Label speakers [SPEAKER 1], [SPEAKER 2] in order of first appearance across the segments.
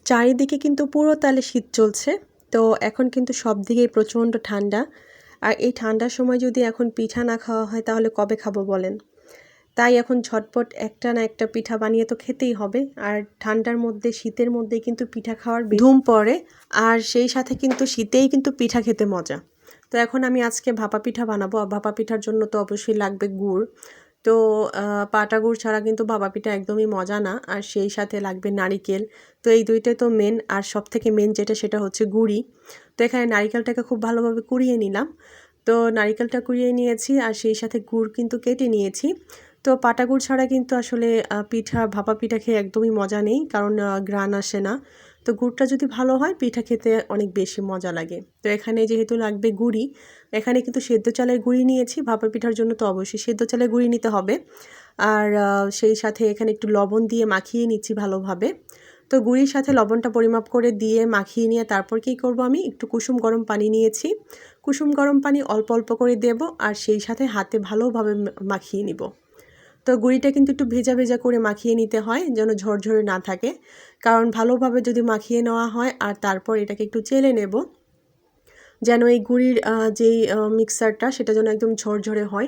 [SPEAKER 1] চারিদিকে কিন্তু পুরো তালে শীত চলছে। তো এখন কিন্তু সব দিকেই প্রচণ্ড ঠান্ডা। আর এই ঠান্ডার সময় যদি এখন পিঠা না খাওয়া হয় তাহলে কবে খাবো বলেন? তাই এখন ঝটপট একটা না একটা পিঠা বানিয়ে তো খেতেই হবে। আর ঠান্ডার মধ্যে শীতের মধ্যে কিন্তু পিঠা খাওয়ার ধুম পড়ে। আর সেই সাথে কিন্তু শীতেই কিন্তু পিঠা খেতে মজা। তো এখন আমি আজকে ভাপা পিঠা বানাবো। আর ভাপা পিঠার জন্য তো অবশ্যই লাগবে গুড়। তো পাটা গুড় ছাড়া কিন্তু ভাপা পিঠা একদমই মজা না। আর সেই সাথে লাগবে নারিকেল। তো এই দুইটাই তো মেন। আর সবথেকে মেন যেটা সেটা হচ্ছে গুড়ি। তো এখানে নারিকেলটাকে খুব ভালোভাবে কুড়িয়ে নিলাম। তো নারিকেলটা কুড়িয়ে নিয়েছি আর সেই সাথে গুড় কিন্তু কেটে নিয়েছি। তো পাটা গুড় ছাড়া কিন্তু আসলে পিঠা ভাপা পিঠা খেয়ে একদমই মজা নেই, কারণ ঘ্রাণ আসে না। তো গুড়টা যদি ভালো হয় পিঠা খেতে অনেক বেশি মজা লাগে। তো এখানে যেহেতু লাগবে গুড়ি, এখানে কিন্তু সেদ্ধ চালের গুঁড়ি নিয়েছি। ভাপা পিঠার জন্য তো অবশ্যই সেদ্ধ চালের গুঁড়ি নিতে হবে। আর সেই সাথে এখানে একটু লবণ দিয়ে মাখিয়ে নিচ্ছি ভালোভাবে। তো গুঁড়ির সাথে লবণটা পরিমাপ করে দিয়ে মাখিয়ে নিয়ে তারপর কী করব, আমি একটু কুসুম গরম পানি নিয়েছি। কুসুম গরম পানি অল্প অল্প করে দেব আর সেই সাথে হাতে ভালোভাবে মাখিয়ে নিব। তো গুঁড়িটা কিন্তু একটু ভেজা ভেজা করে মাখিয়ে নিতে হয়, যেন ঝরঝরে না থাকে। কারণ ভালোভাবে যদি মাখিয়ে নেওয়া হয় আর তারপর এটাকে একটু চেলে নেব, যেন এই গুঁড়ির যেই মিক্সারটা সেটা যেন একদম ঝরঝরে হয়।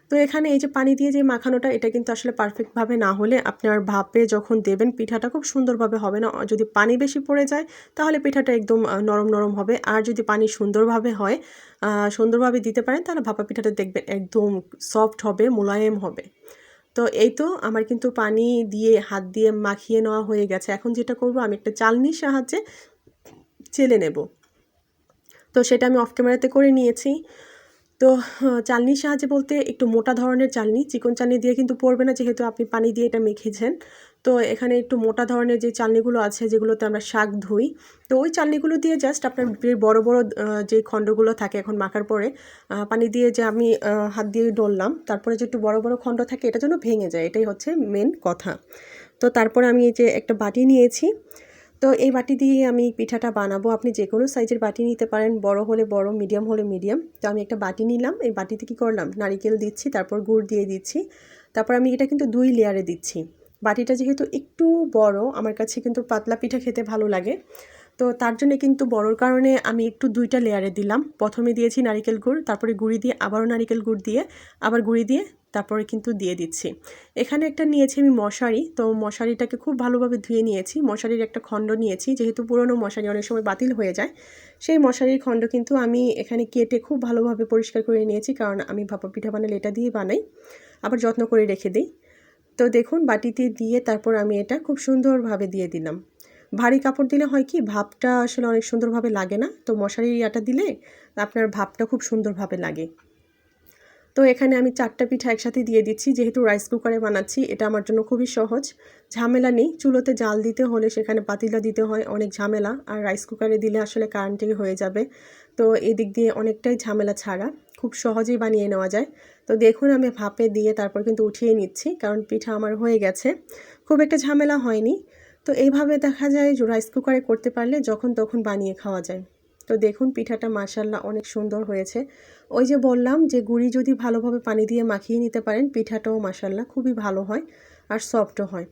[SPEAKER 1] তো এখানে এই যে পানি দিয়ে যে মাখানোটা, এটা কিন্তু আসলে পারফেক্টভাবে না হলে আপনার ভাপে যখন দেবেন পিঠাটা খুব সুন্দরভাবে হবে না। যদি পানি বেশি পড়ে যায় তাহলে পিঠাটা একদম নরম নরম হবে। আর যদি পানি সুন্দরভাবে হয়, সুন্দরভাবে দিতে পারেন, তাহলে ভাপা পিঠাটা দেখবেন একদম সফট হবে, মোলায়েম হবে। তো এই তো আমার কিন্তু পানি দিয়ে হাত দিয়ে মাখিয়ে নেওয়া হয়ে গেছে। এখন যেটা করব, আমি একটা চালনির সাহায্যে চেলে নেব। তো সেটা আমি অফ ক্যামেরাতে করে নিয়েছি। তো চালনির সাহায্যে বলতে একটু মোটা ধরনের চালনি, চিকন চালনি দিয়ে কিন্তু পড়বে না, যেহেতু আপনি পানি দিয়ে এটা মেখেছেন। তো এখানে একটু মোটা ধরনের যে চালনিগুলো আছে, যেগুলোতে আমরা শাক ধুই, তো ওই চালনিগুলো দিয়ে জাস্ট আপনার যে বড় বড় যে খণ্ডগুলো থাকে এখন মাখার পরে পানি দিয়ে যে আমি হাত দিয়ে ডললাম, তারপরে যে একটু বড় বড় খণ্ড থাকে এটা যেন ভেঙে যায়, এটাই হচ্ছে মেন কথা। তো তারপরে আমি এই যে একটা বাটি নিয়েছি। তো এই বাটি দিয়ে আমি পিঠাটা বানাবো। আপনি যে কোনো সাইজের বাটি নিতে পারেন, বড় হলে বড়, মিডিয়াম হলে মিডিয়াম। তো আমি একটা বাটি নিলাম। এই বাটিতে কী করলাম, নারিকেল দিচ্ছি, তারপর গুড় দিয়ে দিচ্ছি। তারপর আমি এটা কিন্তু 2 লেয়ারে দিচ্ছি। বাটিটা যেহেতু একটু বড়, আমার কাছে কিন্তু পাতলা পিঠা খেতে ভালো লাগে। তো তার জন্য কিন্তু বড়র কারণে আমি একটু 2টা লেয়ারে দিলাম। প্রথমে দিয়েছি নারিকেল গুড়, তারপরে গুঁড়ি দিয়ে আবারও নারিকেল গুড় দিয়ে আবার গুঁড়ি দিয়ে তারপরে কিন্তু দিয়ে দিচ্ছি। এখানে একটা নিয়েছি আমি মশারি। তো মশারিটাকে খুব ভালোভাবে ধুয়ে নিয়েছি। মশারির একটা খণ্ড নিয়েছি, যেহেতু পুরনো মশারি অনেক সময় বাতিল হয়ে যায়। সেই মশারির খণ্ড কিন্তু আমি এখানে কেটে খুব ভালোভাবে পরিষ্কার করে নিয়েছি, কারণ আমি ভাপা পিঠা বানালে এটা দিয়ে বানাই, আবার যত্ন করে রেখে দিই। তো দেখুন বাটিতে দিয়ে তারপর আমি এটা খুব সুন্দরভাবে দিয়ে দিলাম। ভারী কাপড় দিলে হয় কি, ভাপটা আসলে অনেক সুন্দরভাবে লাগে না। তো মশারির ইয়াটা দিলে আপনার ভাপটা খুব সুন্দরভাবে লাগে। তো এখানে আমি 4টা পিঠা একসাথে দিয়ে দিচ্ছি। যেহেতু রাইস কুকারে বানাচ্ছি, এটা আমার জন্য খুবই সহজ, ঝামেলা নেই। চুলোতে জাল দিতে হলে সেখানে পাতিলা দিতে হয়, অনেক ঝামেলা। আর রাইস কুকারে দিলে আসলে কারেন্টে হয়ে যাবে। তো এদিক দিয়ে অনেকটাই ঝামেলা ছাড়া খুব সহজেই বানিয়ে নেওয়া যায়। তো দেখুন আমি ভাপে দিয়ে তারপর কিন্তু উঠিয়ে নিচ্ছি, কারণ পিঠা আমার হয়ে গেছে, খুব একটা ঝামেলা হয়নি। তো এইভাবে দেখা যায় যে রাইস কুকারে করতে পারলে যখন তখন বানিয়ে খাওয়া যায়। তো দেখুন পিঠাটা মাশাআল্লাহ অনেক সুন্দর হয়েছে। ওই যে বললাম যে গুঁড়ি যদি ভালোভাবে পানি দিয়ে মাখিয়ে নিতে পারেন, পিঠাটাও মাশাআল্লাহ খুবই ভালো হয় আর সফটও হয়।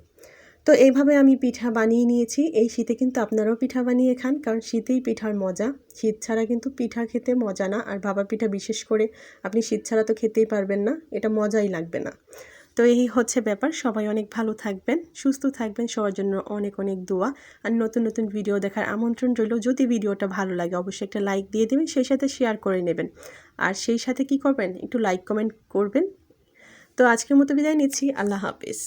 [SPEAKER 1] তো এইভাবে আমি পিঠা বানিয়ে নিয়েছি। এই শীতে কিন্তু আপনারাও পিঠা বানিয়ে খান, কারণ শীতেই পিঠার মজা। শীত ছাড়া কিন্তু পিঠা খেতে মজা না। আর ভাপা পিঠা বিশেষ করে আপনি শীত ছাড়া তো খেতেই পারবেন না, এটা মজাই লাগবে না। তো এই হচ্ছে ব্যাপার। সবাই অনেক ভালো থাকবেন, সুস্থ থাকবেন, সবার জন্য অনেক অনেক দোয়া। আর নতুন নতুন ভিডিও দেখার আমন্ত্রণ রইল। যদি ভিডিওটা ভালো লাগে অবশ্যই একটা লাইক দিয়ে দেবেন, সেই সাথে শেয়ার করে নেবেন। আর সেই সাথে কি করবেন, একটু লাইক কমেন্ট করবেন। তো আজকের মতো বিদায় নিচ্ছি। আল্লাহ হাফেজ।